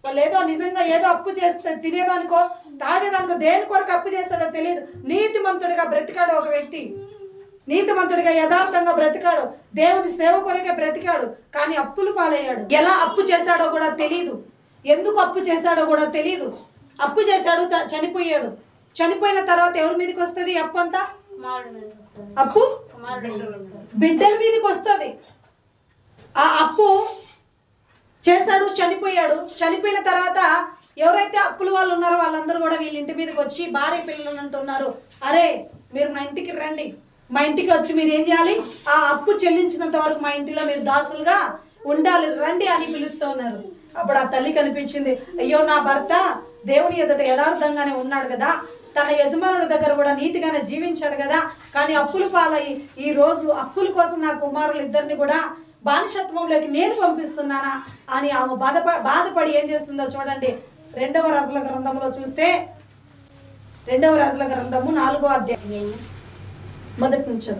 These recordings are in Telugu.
వాళ్ళు ఏదో నిజంగా ఏదో అప్పు చేస్తే తినేదానికో తాగేదానికో దేని కొరకు అప్పు చేస్తాడో తెలియదు. నీతిమంతుడిగా బ్రతికాడు ఒక వ్యక్తి, నీతిమంతుడిగా యథార్థంగా బ్రతికాడు, దేవుని సేవ కొరకే బ్రతికాడు. కానీ అప్పులు పాలయ్యాడు. ఎలా అప్పు చేశాడో కూడా తెలియదు, ఎందుకు అప్పు చేశాడో కూడా తెలియదు. అప్పు చేశాడు, చనిపోయాడు. చనిపోయిన తర్వాత ఎవరి మీదకి వస్తుంది అప్పు అంతా? అప్పు బిడ్డల మీదకి వస్తుంది. ఆ అప్పు చేశాడు, చనిపోయాడు. చనిపోయిన తర్వాత ఎవరైతే అప్పుల వాళ్ళు ఉన్నారో వాళ్ళందరూ కూడా వీళ్ళ ఇంటి మీదకి వచ్చి భార్య పిల్లలు అంటున్నారు, అరే మీరు మా ఇంటికి రండి, మా ఇంటికి వచ్చి మీరు ఏం చేయాలి, ఆ అప్పు చెల్లించినంత వరకు మా ఇంటిలో మీరు దాసులుగా ఉండాలి, రండి అని పిలుస్తూ ఉన్నారు. అప్పుడు ఆ తల్లి కనిపించింది, అయ్యో నా భర్త దేవుని ఎదుట యథార్థంగానే ఉన్నాడు కదా, తన యజమానుడి దగ్గర కూడా నీతిగానే జీవించాడు కదా, కానీ అప్పులు పాలయ్యి ఈ రోజు అప్పుల కోసం నా కుమారులు ఇద్దరిని కూడా బానిసత్వంలోకి నేను పంపిస్తున్నానా అని ఆమె బాధపడి ఏం చేస్తుందో చూడండి. 2వ రాజుల గ్రంథంలో చూస్తే 2వ రాజుల గ్రంథము 4వ అధ్యాయం మొదటి నుంచి.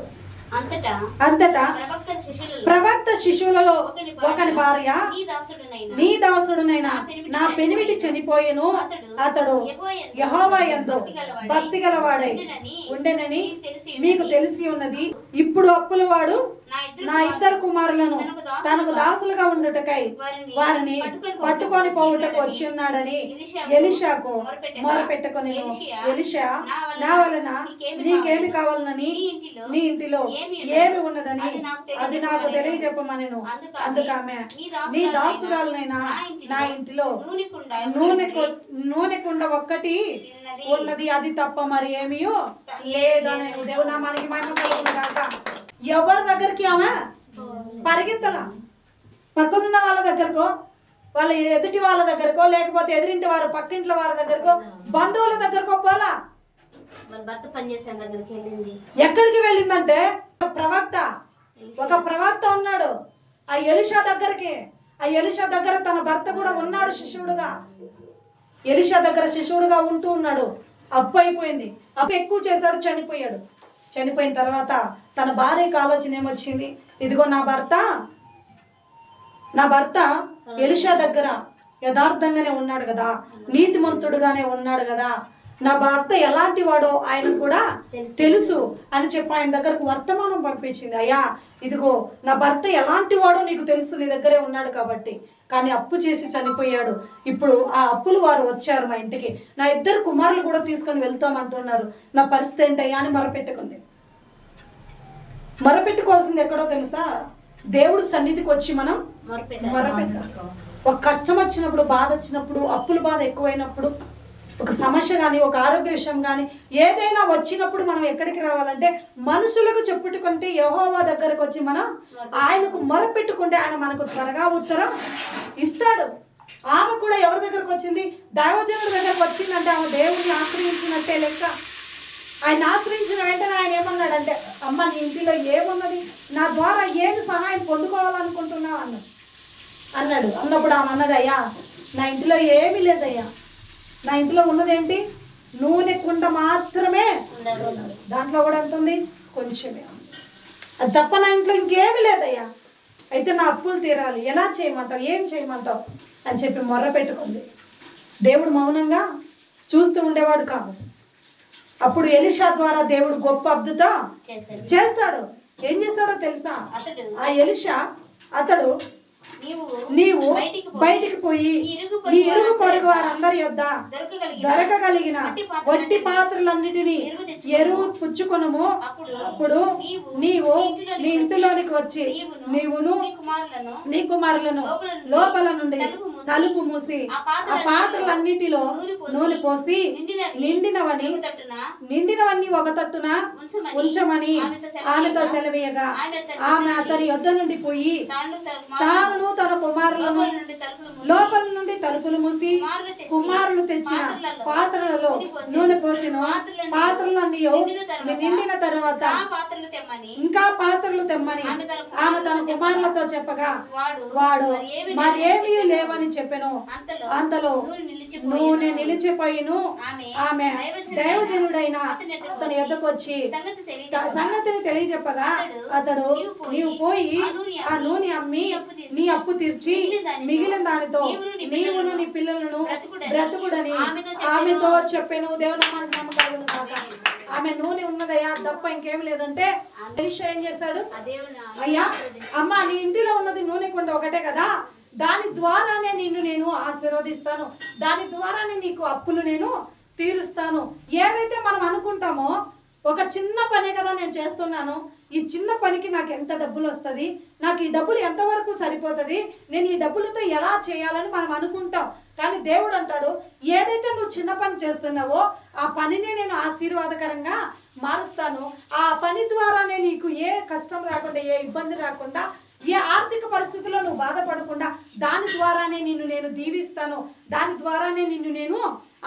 అంతటా ప్రవక్త శిశువులలో ఒకని భార్య, నీ దాసుడునైనా నా పెనిమిటి చనిపోయెను, అతడు యెహోవా యందు భక్తి గలవాడై ఉండెనని మీకు తెలిసి ఉన్నది. ఇప్పుడు అప్పుల వాడు నా 2 కుమారులను తనకు దాసులుగా ఉండుటకై వారిని పట్టుకొని పోవుటకు వచ్చి ఉన్నాడని ఎలీషాకు మొరపెట్టుకొని, ఎలీషా నా వలన నీకేమి కావాలనని నీ ఇంటిలో ఏమి ఉన్నదని అది నాకు తెలియజెప్పమనెను. అందుకామె, నీ దాసురాలనైనా నా ఇంటిలో నూనె కుండ ఒక్కటి ఉన్నది, అది తప్ప మరి ఏమీ లేదని. దేవునామానికి మహిమ కలుగును గాక. ఎవరి దగ్గరికి ఆమె పరిగెత్తల, పక్కనున్న వాళ్ళ దగ్గరకో, వాళ్ళ ఎదుటి వాళ్ళ దగ్గరకో, లేకపోతే ఎదురింటి వారు పక్కింట్లో వారి దగ్గరకో, బంధువుల దగ్గరకో పోలా. ఎక్కడికి వెళ్ళిందంటే ప్రవక్త, ఒక ప్రవక్త ఉన్నాడు ఆ ఎలీషా దగ్గరికి. ఆ ఎలీషా దగ్గర తన భర్త కూడా ఉన్నాడు శిష్యుడుగా. ఎలీషా దగ్గర శిష్యుడుగా ఉంటూ ఉన్నాడు. అప్పు అయిపోయింది, అప్పు ఎక్కువ చేశాడు, చనిపోయాడు. చనిపోయిన తర్వాత తన భార్యకి ఆలోచన ఏమొచ్చింది, ఇదిగో నా భర్త ఎలీషా దగ్గర యథార్థంగానే ఉన్నాడు కదా, నీతిమంతుడుగానే ఉన్నాడు కదా, నా భర్త ఎలాంటి వాడో ఆయనకు కూడా తెలుసు అని చెప్పి ఆయన దగ్గరకు వర్తమానం పంపించింది. అయ్యా ఇదిగో నా భర్త ఎలాంటి వాడో నీకు తెలుసు, నీ దగ్గరే ఉన్నాడు కాబట్టి, కానీ అప్పు చేసి చనిపోయాడు. ఇప్పుడు ఆ అప్పులు వారు వచ్చారు మా ఇంటికి, నా 2 కుమారులు కూడా తీసుకొని వెళ్తామంటున్నారు, నా పరిస్థితి ఏంటయ్యా అని మొరపెట్టుకుంది. మొరపెట్టుకోవాల్సింది ఎక్కడో తెలుసా? దేవుడు సన్నిధికి వచ్చి మనం మొరపెట్టాలి. ఒక కష్టం వచ్చినప్పుడు, బాధ వచ్చినప్పుడు, అప్పుల బాధ ఎక్కువైనప్పుడు, ఒక సమస్య కానీ, ఒక ఆరోగ్య విషయం కానీ ఏదైనా వచ్చినప్పుడు మనం ఎక్కడికి రావాలంటే మనుషులకు చెప్పుకుంటే యెహోవా దగ్గరకు వచ్చి మనం ఆయనకు మొరపెట్టుకుంటే ఆయన మనకు త్వరగా ఉత్తరం ఇస్తాడు. ఆమె కూడా ఎవరి దగ్గరకు వచ్చింది? దైవజనుడి దగ్గరకు వచ్చిందంటే ఆమె దేవుడిని ఆశ్రయించినట్టే లెక్క. ఆయన ఆశ్రయించిన వెంటనే ఆయన ఏమన్నాడంటే, అమ్మ నీ ఇంటిలో ఏమున్నది, నా ద్వారా ఏమి సహాయం పొందుకోవాలనుకుంటున్నావు అన్నాడు. అన్నప్పుడు ఆమె అన్నది, అయ్యా నా ఇంటిలో ఏమీ లేదయ్యా, నా ఇంట్లో ఉన్నదేంటి, నూనె కుండ మాత్రమే, దాంట్లో కూడా ఎంత ఉంది, కొంచెమే, అది తప్ప నా ఇంట్లో ఇంకేమీ లేదయ్యా, అయితే నా అప్పులు తీరాలి, ఎలా చేయమంటావు, ఏం చేయమంటావు అని చెప్పి మొర్ర పెట్టుకుంది. దేవుడు మౌనంగా చూస్తూ ఉండేవాడు కాదు. అప్పుడు ఎలీషా ద్వారా దేవుడు గొప్ప అద్భుతం చేస్తాడు. ఏం చేస్తాడో తెలుసా? ఆ ఎలీషా అతడు నీవు బయటికి పోయి నీ ఇరుగు పొరుగు వారందరి యొద్ద దొరకగలిగిన వట్టి పాత్రలన్నిటినీ ఎరువు పుచ్చుకొనుము. అప్పుడు నీవు నీ ఇంటిలోనికి వచ్చి నీవును నీ కుమారులను లోపల నుండి తలుపు మూసి ఆ పాత్రలన్నిటిలో నూనె పోసి నిండినవన్నీ ఒక తట్టున ఉంచమని ఆమెతో సెలవీయగా, ఆమె అతని యొద్ద నుండి పోయి తాను తన కుమారులను లోపల నుండి తలుపులు మూసి కుమారులు తెచ్చిన పాత్రలలో నూనె పోసిన పాత్రలన్నీ నిండిన తర్వాత ఇంకా పాత్రలు తెమ్మని ఆమె తన కుమారులతో చెప్పగా వాడు మరేమీ లేవని చెప్పెను. అంతలో నూనె నిలిచిపోయిను. ఆమె దైవజనుడైన అతని ఎద్దకు వచ్చి సంగతిని తెలియజెప్పగా అతడు, నీవు పోయి ఆ నూనె అమ్మి నీ అప్పు తీర్చి మిగిలిన దానితో నీవును నీ పిల్లలు బ్రతుకుడని ఆమెతో చెప్పాను. దేవుని మనకు నమ్మకాలను కాక. ఆమె నూనె ఉన్నదయ్యా తప్ప ఇంకేం లేదంటే ఎలీషా ఏం చేశాడు? అయ్యా అమ్మ, నీ ఇంటిలో ఉన్నది నూనె కుండ ఒకటే కదా, దాని ద్వారానే నిన్ను నేను ఆశీర్వదిస్తాను, దాని ద్వారానే నీకు అప్పులు నేను తీరుస్తాను. ఏదైతే మనం అనుకుంటామో ఒక చిన్న పనే కదా నేను చేస్తున్నాను, ఈ చిన్న పనికి నాకు ఎంత డబ్బులు వస్తుంది, నాకు ఈ డబ్బులు ఎంతవరకు సరిపోతుంది, నేను ఈ డబ్బులతో ఎలా చేయాలని మనం అనుకుంటాం. కానీ దేవుడు అంటాడు, ఏదైతే నువ్వు చిన్న పని చేస్తున్నావో ఆ పనిని నేను ఆశీర్వాదకరంగా మారుస్తాను. ఆ పని ద్వారానే నీకు ఏ కష్టం రాకుండా, ఏ ఇబ్బంది రాకుండా, ఏ ఆర్థిక పరిస్థితిలో నువ్వు బాధపడకుండా దాని ద్వారానే నిన్ను నేను దీవిస్తాను, దాని ద్వారానే నిన్ను నేను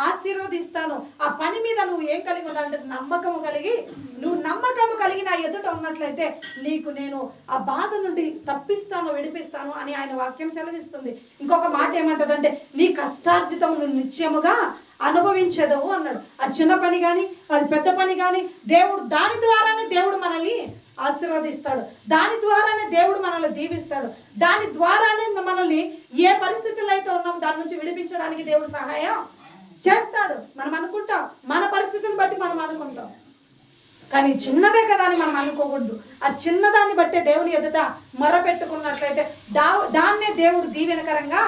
ఆశీర్వదిస్తాను. ఆ పని మీద నువ్వు ఏం కలిగి ఉండాలంటే నమ్మకము కలిగి, నువ్వు నమ్మకము కలిగి నా ఎదుట ఉన్నట్లయితే నీకు నేను ఆ బాధ నుండి తప్పిస్తాను, విడిపిస్తాను అని ఆయన వాక్యం చదివిస్తుంది. ఇంకొక మాట ఏమంటదంటే, నీ కష్టార్జితం నువ్వు నిత్యముగా అనుభవించదవు అన్నాడు. అది చిన్న పని కానీ అది పెద్ద పని కానీ దేవుడు దాని ద్వారానే దేవుడు మనల్ని ఆశీర్వదిస్తాడు, దాని ద్వారానే దేవుడు మనల్ని దీవిస్తాడు, దాని ద్వారానే మనల్ని ఏ పరిస్థితుల్లో అయితే ఉన్నాం దాని నుంచి విడిపించడానికి దేవుడు సహాయం చేస్తాడు. మనం అనుకుంటాం, మన పరిస్థితిని బట్టి మనం అనుకుంటాం, కానీ చిన్నదే కదా అని మనం అనుకోకూడదు. ఆ చిన్నదాన్ని బట్టే దేవుని ఎదుట మొరపెట్టుకున్నట్లయితే దాన్నే దేవుడు దీవెనకరంగా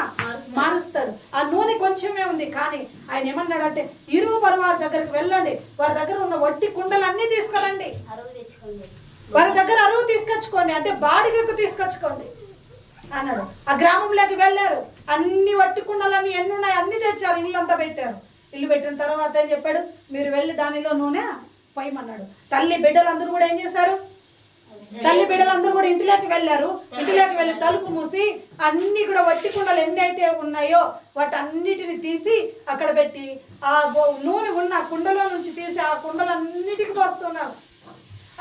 మారుస్తాడు. ఆ నూనె కొంచెమే ఉంది, కానీ ఆయన ఏమన్నాడంటే, ఇరుగు పొరుగు వారి దగ్గరికి వెళ్ళండి, వారి దగ్గర ఉన్న వట్టి కుండలన్నీ తీసుకురండి, వారి దగ్గర అరువు తీసుకొచ్చుకోండి, అంటే బాడిగకు తీసుకొచ్చుకోండి అన్నాడు. ఆ గ్రామంలోకి వెళ్ళారు, అన్ని వట్టి కుండలన్నీ ఎన్ని ఉన్నాయి అన్ని తెచ్చారు, ఇల్లు అంతా పెట్టారు. ఇల్లు పెట్టిన తర్వాత ఏం చెప్పాడు, మీరు వెళ్ళి దానిలో నూనె పోయమన్నాడు. తల్లి బిడ్డలందరూ కూడా ఏం చేశారు, తల్లి బిడ్డలందరూ కూడా ఇంటిలోకి వెళ్ళారు. ఇంటిలోకి వెళ్ళి తలుపు మూసి అన్ని కూడా వట్టి కుండలు ఎన్ని అయితే ఉన్నాయో వాటన్నిటిని తీసి అక్కడ పెట్టి ఆ నూనె ఉన్న కుండలో నుంచి తీసి ఆ కుండలన్నిటికి పోస్తున్నారు.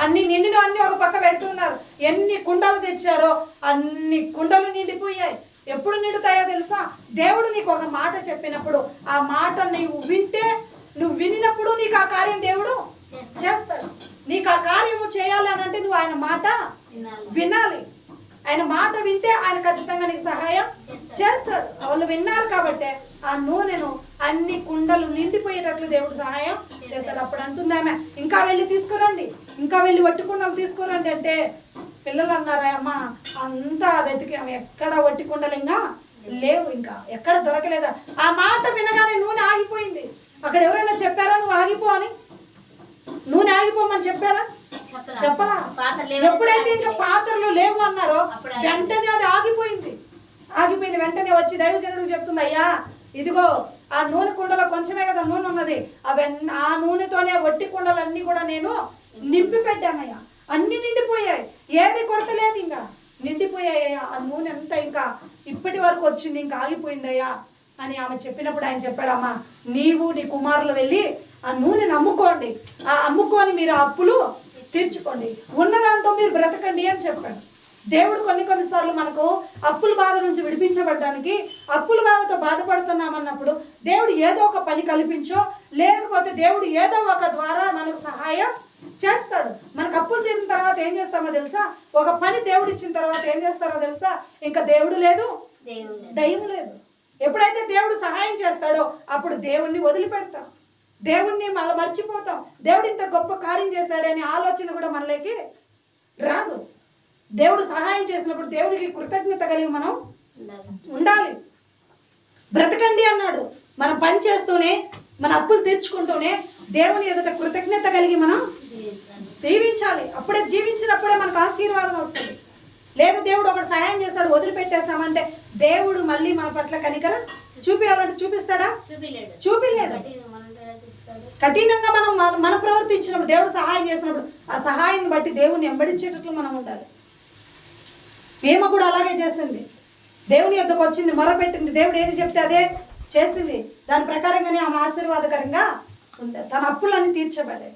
అన్ని నిండిన అన్ని ఒక పక్క పెడుతున్నారు. ఎన్ని కుండలు తెచ్చారో అన్ని కుండలు నిండిపోయాయి. ఎప్పుడు నిండుతాయో తెలుసా? దేవుడు నీకు ఒక మాట చెప్పినప్పుడు, ఆ మాట నీవు వింటే, నువ్వు వినినప్పుడు నీకు ఆ కార్యం దేవుడు చేస్తాడు. నీకు ఆ కార్యము చేయాలి అని అంటే నువ్వు ఆయన మాట వినాలి. ఆయన మాట వింటే ఆయన ఖచ్చితంగా నీకు సహాయం చేస్తాడు. వాళ్ళు విన్నారు కాబట్టి ఆ నూనెను అన్ని కుండలు నిండిపోయేటట్లు దేవుడు సహాయం చేస్తాడు. అప్పుడు అంటుంది ఆమె, ఇంకా వెళ్ళి తీసుకురండి, ఇంకా వెళ్ళి వట్టి కుండలు తీసుకురండి అంటే, పిల్లలు అన్నారా, అమ్మ అంతా వెతికాము, ఎక్కడ వట్టి కుండలు ఇంకా లేవు, ఇంకా ఎక్కడ దొరకలేదా. ఆ మాట వినగానే నూనె ఆగిపోయింది. అక్కడ ఎవరైనా చెప్పారా నువ్వు ఆగిపో అని? నూనె ఆగిపోమని చెప్పారా? చెప్పరా? ఎప్పుడైతే ఇంకా పాత్రలు లేవు అన్నారో వెంటనే అది ఆగిపోయింది. ఆగిపోయిన వెంటనే వచ్చి దైవజనుడికి చెప్తుంది, అయ్యా ఇదిగో ఆ నూనె కుండలో కొంచెమే కదా నూనె ఉన్నది, ఆ నూనెతోనే వట్టి కుండలన్నీ కూడా నేను నింపి పెట్టానయ్యా, అన్ని నిండిపోయాయి, ఏది కొరత లేదు, ఇంకా నిండిపోయాయ్యా. ఆ నూనె అంతా ఇంకా ఇప్పటి వరకు వచ్చింది, ఇంకా ఆగిపోయిందయ్యా అని ఆమె చెప్పినప్పుడు ఆయన చెప్పాడమ్మా, నీవు నీ కుమారులు వెళ్ళి ఆ నూనెని అమ్ముకోండి, ఆ అమ్ముకొని మీరు అప్పులు తీర్చుకోండి, ఉన్నదాంతో మీరు బ్రతకండి అని చెప్పాడు. దేవుడు కొన్నిసార్లు మనకు అప్పుల బాధ నుంచి విడిపించబడడానికి, అప్పుల బాధతో బాధపడుతున్నామన్నప్పుడు దేవుడు ఏదో ఒక పని కల్పించో, లేకపోతే దేవుడు ఏదో ఒక ద్వారా మనకు సహాయం చేస్తాడు. మనకు అప్పులు తీరిన తర్వాత ఏం చేస్తామో తెలుసా? ఒక పని దేవుడు ఇచ్చిన తర్వాత ఏం చేస్తారో తెలుసా? ఇంకా దేవుడు లేదు, దయ్యం లేదు. ఎప్పుడైతే దేవుడు సహాయం చేస్తాడో అప్పుడు దేవుణ్ణి వదిలిపెడతాం, దేవుణ్ణి మళ్ళీ మర్చిపోతాం. దేవుడు ఇంత గొప్ప కార్యం చేశాడనే ఆలోచన కూడా మనలోకి రాదు. దేవుడు సహాయం చేసినప్పుడు దేవుడికి కృతజ్ఞత కలిగి మనం ఉండాలి. బ్రతకండి అన్నాడు. మనం పని చేస్తూనే, మన అప్పులు తీర్చుకుంటూనే దేవుని ఎదుట కృతజ్ఞత కలిగి మనం జీవించాలి. అప్పుడే జీవించినప్పుడే మనకు ఆశీర్వాదం వస్తుంది. లేదా దేవుడు ఒకటి సహాయం చేస్తాడు, వదిలిపెట్టేస్తామంటే దేవుడు మళ్ళీ మన పట్ల కనికరం చూపించాలంటే చూపిస్తాడా? చూపిలేడు. కఠినంగా మనం ప్రవర్తించినప్పుడు, దేవుడు సహాయం చేసినప్పుడు ఆ సహాయాన్ని బట్టి దేవుని వెంబడించేటట్లు మనం ఉండాలి. మేము కూడా అలాగే చేసింది. దేవుని యొద్దకు వచ్చింది, మొరపెట్టింది, దేవుడు ఏది చెప్తే అదే చేసింది. దాని ప్రకారంగానే ఆమె ఆశీర్వాదకరంగా ఉంది. తన అప్పులన్నీ తీర్చబడ్డాయి.